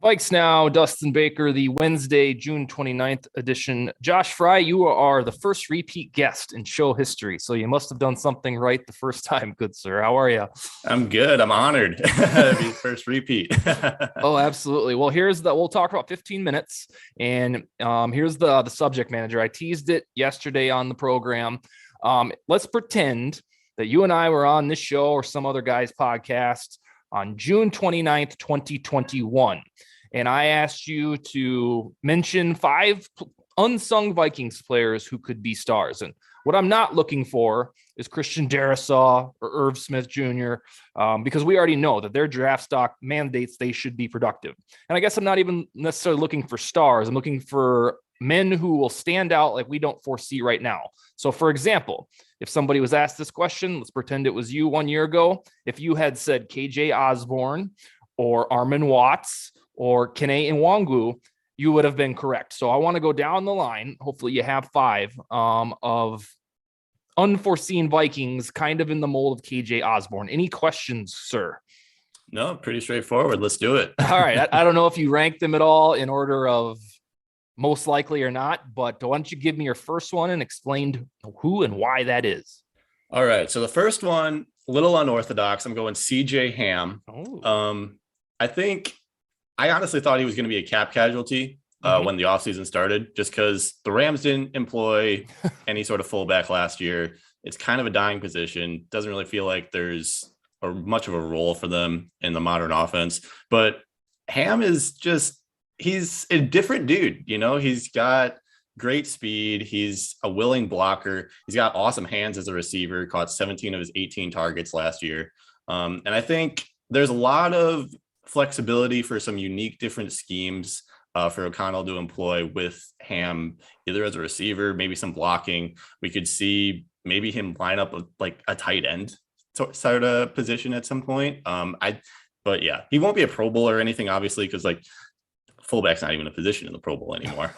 VikesNow, Dustin Baker, the Wednesday, June 29th edition. Josh Frey, you are the first repeat guest in show history, so you must have done something right the first time, good sir. How are you? I'm good. I'm honored to be the first repeat. Oh, absolutely. Well, we'll talk about 15 minutes, and here's the subject manager. I teased it yesterday on the program. Let's pretend that you and I were on this show or some other guy's podcast on June 29th, 2021. And I asked you to mention five unsung Vikings players who could be stars. And what I'm not looking for is Christian Darrisaw or Irv Smith Jr., because we already know that their draft stock mandates they should be productive. And I guess I'm not even necessarily looking for stars. I'm looking for men who will stand out like we don't foresee right now. So, for example, if somebody was asked this question, let's pretend it was you 1 year ago. If you had said KJ Osborne or Armin Watts or Kene Nwangu, you would have been correct. So I want to go down the line. Hopefully you have five of unforeseen Vikings, kind of in the mold of KJ Osborne. Any questions, sir? No, pretty straightforward. Let's do it. All right. I don't know if you ranked them at all in order of most likely or not, but why don't you give me your first one and explain who and why that is? All right. So the first one, a little unorthodox. I'm going CJ Ham. Oh. I honestly thought he was going to be a cap casualty when the offseason started, just because the Rams didn't employ any sort of fullback last year. It's kind of a dying position. Doesn't really feel like there's much of a role for them in the modern offense. But Ham is he's a different dude. You know, he's got great speed. He's a willing blocker. He's got awesome hands as a receiver, caught 17 of his 18 targets last year. And I think there's a lot of flexibility for some unique different schemes for O'Connell to employ with Ham, either as a receiver, maybe some blocking. We could see maybe him line up like a tight end sort of position at some point. But yeah, he won't be a Pro Bowl or anything, obviously, because like fullback's not even a position in the Pro Bowl anymore.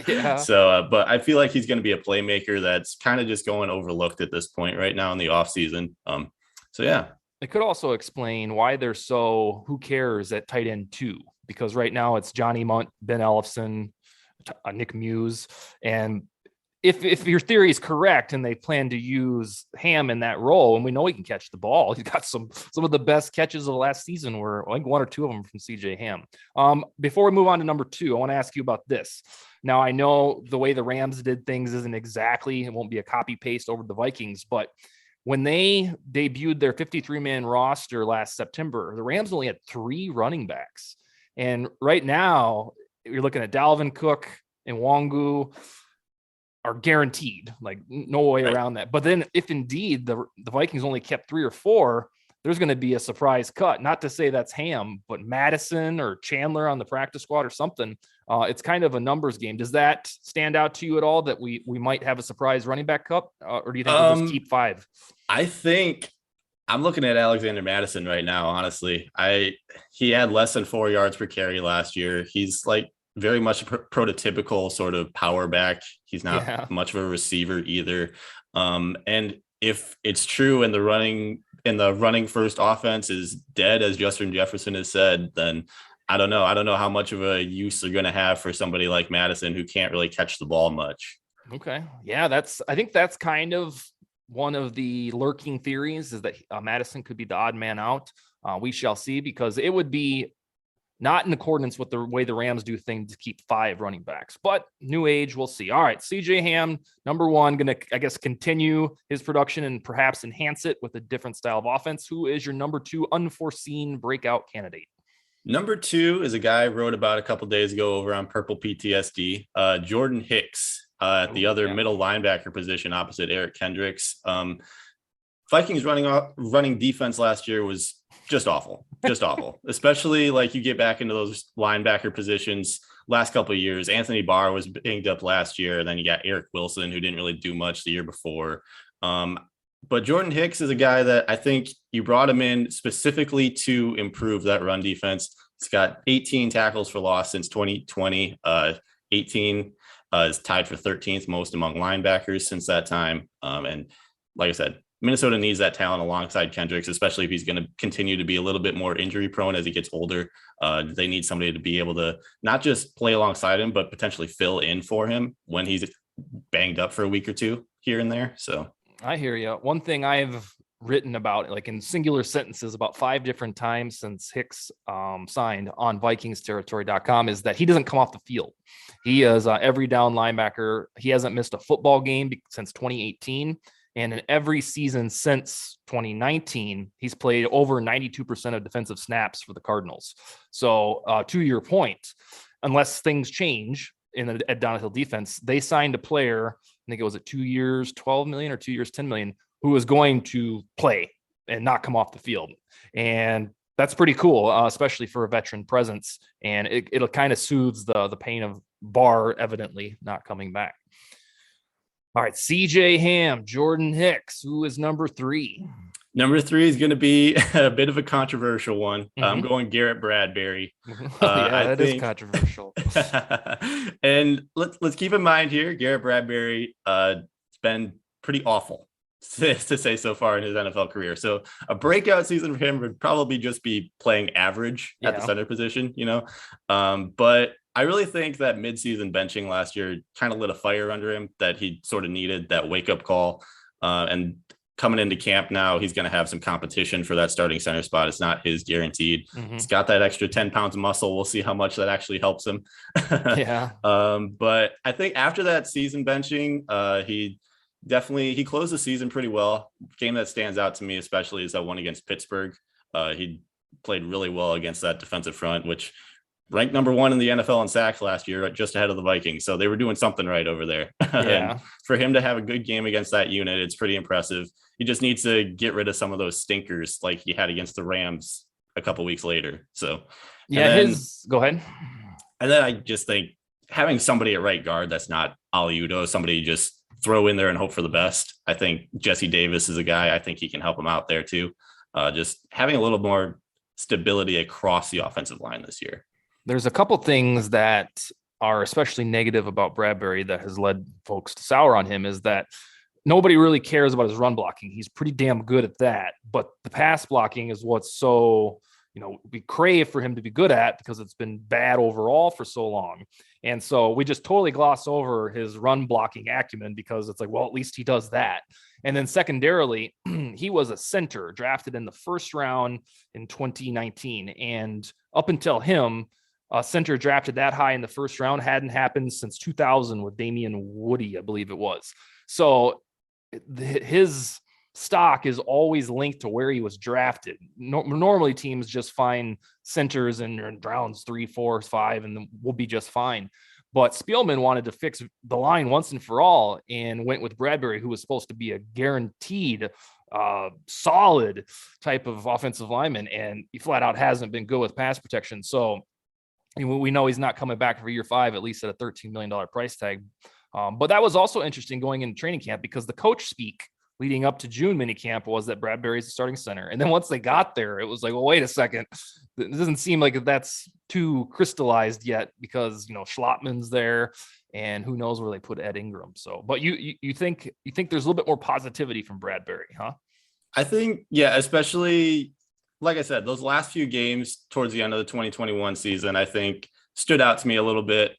Yeah. So, but I feel like he's going to be a playmaker that's kind of just going overlooked at this point right now in the offseason. So yeah. It could also explain why they're so who cares at tight end too, because right now it's Johnny Munt, Ben Ellefson, Nick Muse. And if your theory is correct and they plan to use Ham in that role, and we know he can catch the ball, he's got some of the best catches of the last season were like one or two of them from CJ Ham. Before we move on to number two, I want to ask you about this. Now, I know the way the Rams did things isn't exactly, it won't be a copy paste over the Vikings, but when they debuted their 53-man roster last September, the Rams only had 3 running backs. And right now, you're looking at Dalvin Cook and Nwangu are guaranteed, like no way around that. But then if indeed the Vikings only kept 3 or 4, there's going to be a surprise cut. Not to say that's Ham, but Madison or Chandler on the practice squad or something. It's kind of a numbers game. Does that stand out to you at all that we might have a surprise running back cut? Or do you think we'll just keep 5? I think I'm looking at Alexander Madison right now, honestly. He had less than 4 yards per carry last year. He's like very much a prototypical sort of power back. He's not much of a receiver either. And if it's true and the running first offense is dead, as Justin Jefferson has said, then I don't know. I don't know how much of a use they're going to have for somebody like Madison who can't really catch the ball much. Okay. Yeah, I think that's kind of one of the lurking theories is that Madison could be the odd man out. We shall see, because it would be not in accordance with the way the Rams do things to keep 5 running backs, but new age, we'll see. All right, CJ Ham, number 1, going to, I guess, continue his production and perhaps enhance it with a different style of offense. Who is your number 2 unforeseen breakout candidate? Number 2 is a guy I wrote about a couple days ago over on Purple PTSD, Jordan Hicks at the other middle linebacker position opposite Eric Kendricks. Vikings running defense last year was just awful, especially like you get back into those linebacker positions last couple of years. Anthony Barr was banged up last year. And then you got Eric Wilson, who didn't really do much the year before. But Jordan Hicks is a guy that I think you brought him in specifically to improve that run defense. He's got 18 tackles for loss since 2020. 18 is tied for 13th most among linebackers since that time. And like I said, Minnesota needs that talent alongside Kendricks, especially if he's going to continue to be a little bit more injury prone as he gets older. They need somebody to be able to not just play alongside him, but potentially fill in for him when he's banged up for a week or two here and there. So I hear you. One thing I've written about, like in singular sentences, about 5 different times since Hicks signed on VikingsTerritory.com, is that he doesn't come off the field. He is every down linebacker. He hasn't missed a football game since 2018. And in every season since 2019, he's played over 92% of defensive snaps for the Cardinals. So to your point, unless things change in the Donahill defense, they signed a player, I think it was 2 years, 12 million, or 2 years, 10 million, who is going to play and not come off the field. And that's pretty cool, especially for a veteran presence. And it'll kind of soothes the pain of Barr evidently not coming back. All right, CJ Ham, Jordan Hicks, who is number 3? Number 3 is going to be a bit of a controversial one. Mm-hmm. I'm going Garrett Bradbury. That is controversial. And let's keep in mind here, Garrett Bradbury has been pretty awful to say so far in his NFL career. So a breakout season for him would probably just be playing average at the center position, but I really think that midseason benching last year kind of lit a fire under him that he sort of needed, that wake up call. And coming into camp now, he's going to have some competition for that starting center spot. It's not his guaranteed. Mm-hmm. He's got that extra 10 pounds of muscle. We'll see how much that actually helps him. But I think after that season benching, he closed the season pretty well. Game that stands out to me especially is that one against Pittsburgh. He played really well against that defensive front, which ranked number 1 in the NFL in sacks last year, just ahead of the Vikings. So they were doing something right over there. And for him to have a good game against that unit, it's pretty impressive. He just needs to get rid of some of those stinkers like he had against the Rams a couple weeks later. So go ahead. And then I just think having somebody at right guard that's not Ali Udoh, somebody you just throw in there and hope for the best. I think Jesse Davis is a guy. I think he can help him out there too. Just having a little more stability across the offensive line this year. There's a couple things that are especially negative about Bradbury that has led folks to sour on him, is that nobody really cares about his run blocking. He's pretty damn good at that, but the pass blocking is what's so, we crave for him to be good at because it's been bad overall for so long. And so we just totally gloss over his run blocking acumen because it's like, well, at least he does that. And then secondarily, he was a center drafted in the first round in 2019. And up until him, a center drafted that high in the first round hadn't happened since 2000 with Damian Woody, I believe it was. So his stock is always linked to where he was drafted. Normally teams just find centers in rounds 3, 4, 5, and we'll be just fine. But Spielman wanted to fix the line once and for all and went with Bradbury, who was supposed to be a guaranteed solid type of offensive lineman. And he flat out hasn't been good with pass protection. So we know he's not coming back for year 5, at least at a $13 million price tag. But that was also interesting going into training camp because the coach speak leading up to June minicamp was that Bradbury's the starting center. And then once they got there, it was like, well, wait a second. It doesn't seem like that's too crystallized yet because, Schlottman's there and who knows where they put Ed Ingram. So, but you think there's a little bit more positivity from Bradbury, huh? I think, yeah, especially like I said, those last few games towards the end of the 2021 season, I think stood out to me a little bit.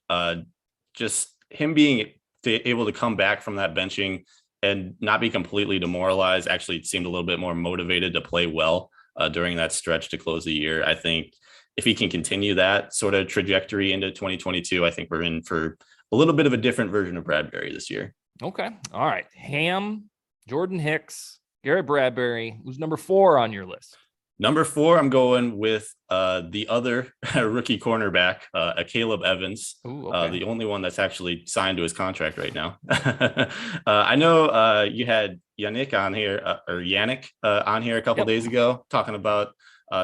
Just him being able to come back from that benching and not be completely demoralized, actually seemed a little bit more motivated to play well during that stretch to close the year. I think if he can continue that sort of trajectory into 2022, I think we're in for a little bit of a different version of Bradbury this year. Okay. All right. Ham, Jordan Hicks, Garrett Bradbury. Who's number 4 on your list? Number 4, I'm going with the other rookie cornerback, Caleb Evans, Ooh, okay. The only one that's actually signed to his contract right now. I know you had Yannick on here a couple days ago talking about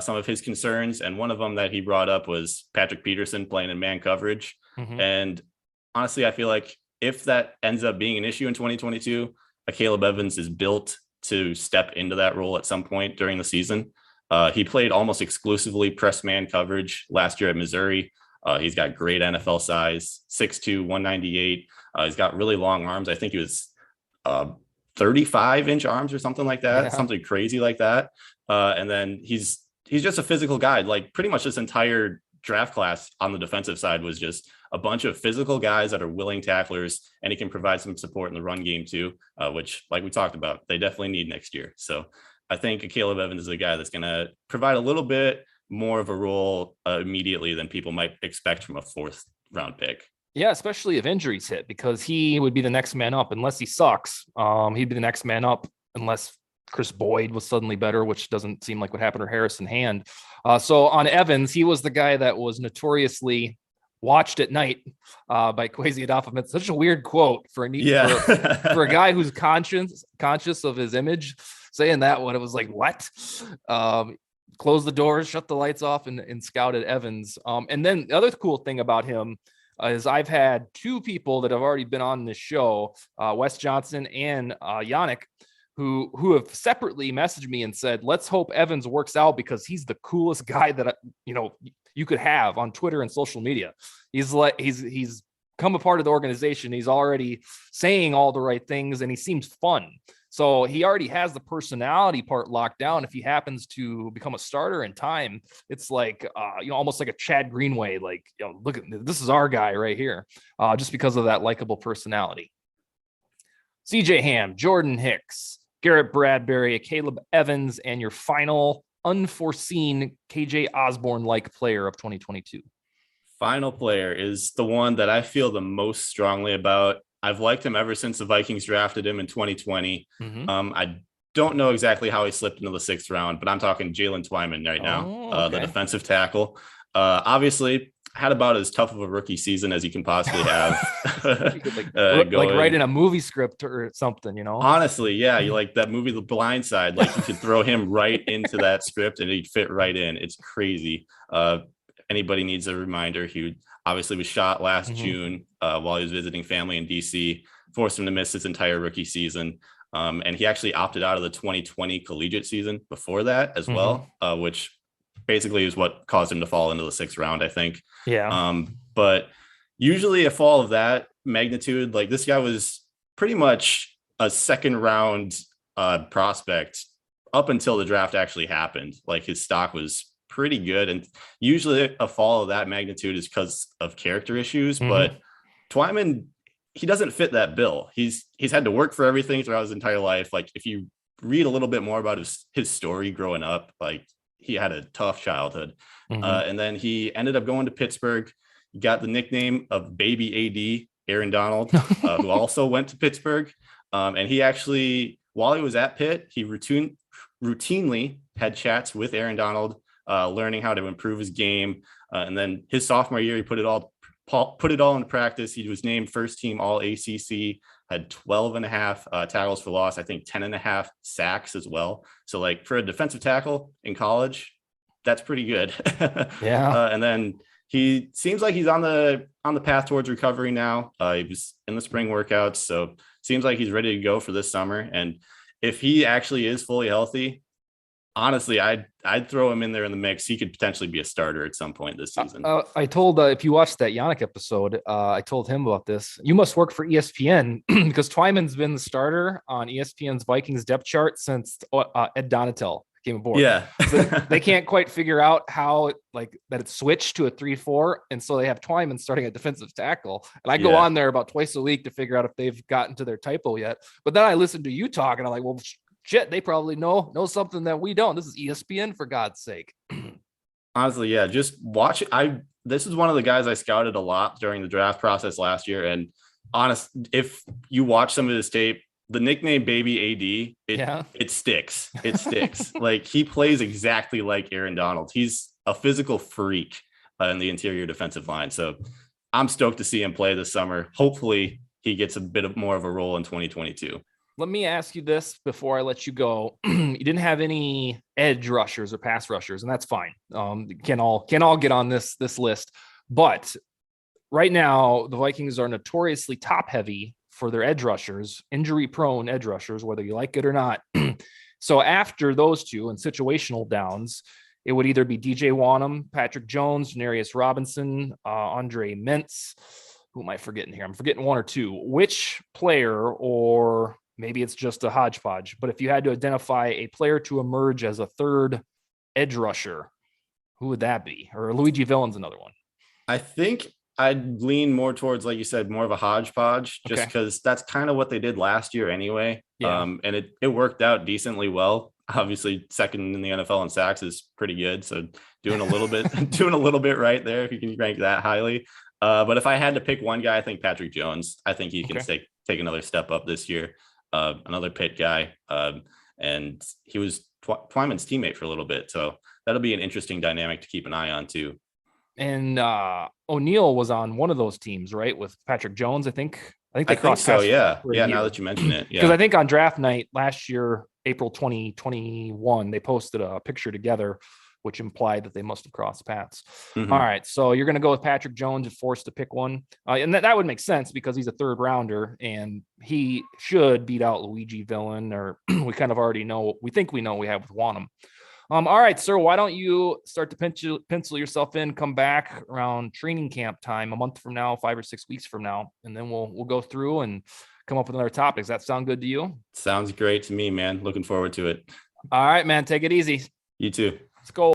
some of his concerns, and one of them that he brought up was Patrick Peterson playing in man coverage. Mm-hmm. And honestly, I feel like if that ends up being an issue in 2022, Caleb Evans is built to step into that role at some point during the season. He played almost exclusively press man coverage last year at Missouri. He's got great NFL size, 6'2", 198. He's got really long arms. I think he was 35-inch arms or something like that, Yeah. something crazy like that. And then he's just a physical guy. Like pretty much this entire draft class on the defensive side was just a bunch of physical guys that are willing tacklers, and he can provide some support in the run game too, which, like we talked about, they definitely need next year. So I think Caleb Evans is a guy that's going to provide a little bit more of a role immediately than people might expect from a 4th round pick. Yeah, especially if injuries hit, because he would be the next man up unless he sucks. He'd be the next man up unless Chris Boyd was suddenly better, which doesn't seem like what happened to Harrison Hand. So on Evans, he was the guy that was notoriously watched at night by Kwesi Adolphus. It's such a weird quote for for a guy who's conscious of his image, saying that one. It was like, what? Close the doors, shut the lights off, and scouted Evans. And then the other cool thing about him is I've had 2 people that have already been on this show, Wes Johnson and Yannick, who have separately messaged me and said, let's hope Evans works out because he's the coolest guy that, you could have on Twitter and social media. He's come a part of the organization. He's already saying all the right things and he seems fun. So he already has the personality part locked down. If he happens to become a starter in time, it's like, almost like a Chad Greenway, like, look, this is our guy right here, just because of that likable personality. CJ Ham, Jordan Hicks, Garrett Bradbury, Caleb Evans, and your final unforeseen KJ Osborne-like player of 2022. Final player is the one that I feel the most strongly about. I've liked him ever since the Vikings drafted him in 2020. Mm-hmm. I don't know exactly how he slipped into the 6th round, but I'm talking Jalen Twyman right now, okay. The defensive tackle. Obviously, had about as tough of a rookie season as you can possibly have. like write in a movie script or something, Honestly, yeah, you like that movie The Blind Side. Like you could throw him right into that script and he'd fit right in. It's crazy. Anybody needs a reminder, he obviously was shot last June while he was visiting family in DC, forced him to miss his entire rookie season. And he actually opted out of the 2020 collegiate season before that as well, which basically is what caused him to fall into the 6th round, I think. Yeah. But usually a fall of that magnitude, like this guy was pretty much a 2nd round prospect up until the draft actually happened. Like his stock was pretty good. And usually a fall of that magnitude is because of character issues. But Twyman, he doesn't fit that bill. He's had to work for everything throughout his entire life. Like if you read a little bit more about his story growing up, like he had a tough childhood. And then he ended up going to Pittsburgh. He got the nickname of Baby AD, Aaron Donald, who also went to Pittsburgh. And he actually, while he was at Pitt, he routinely had chats with Aaron Donald, learning how to improve his game. And then his sophomore year, he put it all into practice. He was named 1st team all ACC, had 12.5 tackles for loss, I think 10.5 sacks as well. So like for a defensive tackle in college, that's pretty good. Yeah. And then he seems like he's on the path towards recovery now. He was in the spring workouts, so seems like he's ready to go for this summer. And if he actually is fully healthy, honestly, I'd throw him in there in the mix. He could potentially be a starter at some point this season. I told, if you watched that Yannick episode, I told him about this. You must work for ESPN because Twyman's been the starter on ESPN's Vikings depth chart since Ed Donatel came aboard. Yeah. So they can't quite figure out how that it's switched to a 3-4. And so they have Twyman starting at defensive tackle. And I go on there about twice a week to figure out if they've gotten to their typo yet. But then I listened to you talk and I'm like, well, shit, they probably know something that we don't. This is ESPN, for God's sake. Honestly, yeah, just watch it. This is one of the guys I scouted a lot during the draft process last year. And if you watch some of his tape, the nickname Baby AD, it sticks. It sticks. Like he plays exactly like Aaron Donald. He's a physical freak in the interior defensive line. So I'm stoked to see him play this summer. Hopefully he gets a bit more of a role in 2022. Let me ask you this before I let you go. You didn't have any edge rushers or pass rushers, and that's fine. Can all get on this list. But right now, the Vikings are notoriously top heavy for their edge rushers, injury prone edge rushers, whether you like it or not. So after those two and situational downs, it would either be DJ Wanham, Patrick Jones, Janarius Robinson, Andre Mintz. Who am I forgetting here? I'm forgetting one or two. Which player or maybe it's just a hodgepodge. But if you had to identify a player to emerge as a third edge rusher, who would that be? Or Luigi Villen's another one. I think I'd lean more towards, like you said, more of a hodgepodge, just because that's kind of what they did last year anyway. Yeah. And it worked out decently well. Obviously, second in the NFL in sacks is pretty good. So doing a little bit right there, if you can rank that highly. But if I had to pick one guy, I think Patrick Jones. I think he can take another step up this year. Another Pitt guy. And he was Twyman's teammate for a little bit. So that'll be an interesting dynamic to keep an eye on too. And O'Neal was on one of those teams, right? With Patrick Jones, I think they crossed so. Yeah. Yeah. Now that you mention it. Yeah. Because I think on draft night last year, April 2021, they posted a picture together, which implied that they must have crossed paths. Mm-hmm. All right. So you're going to go with Patrick Jones if forced to pick one. And that would make sense because he's a third rounder and he should beat out Luigi Villen, or we kind of already know, we think we know we have with Wanham. All right, sir, why don't you start to pencil yourself in, come back around training camp time a month from now, 5 or 6 weeks from now, and then we'll go through and come up with another topic. Does that sound good to you? Sounds great to me, man. Looking forward to it. All right, man, take it easy. You too. Let's go.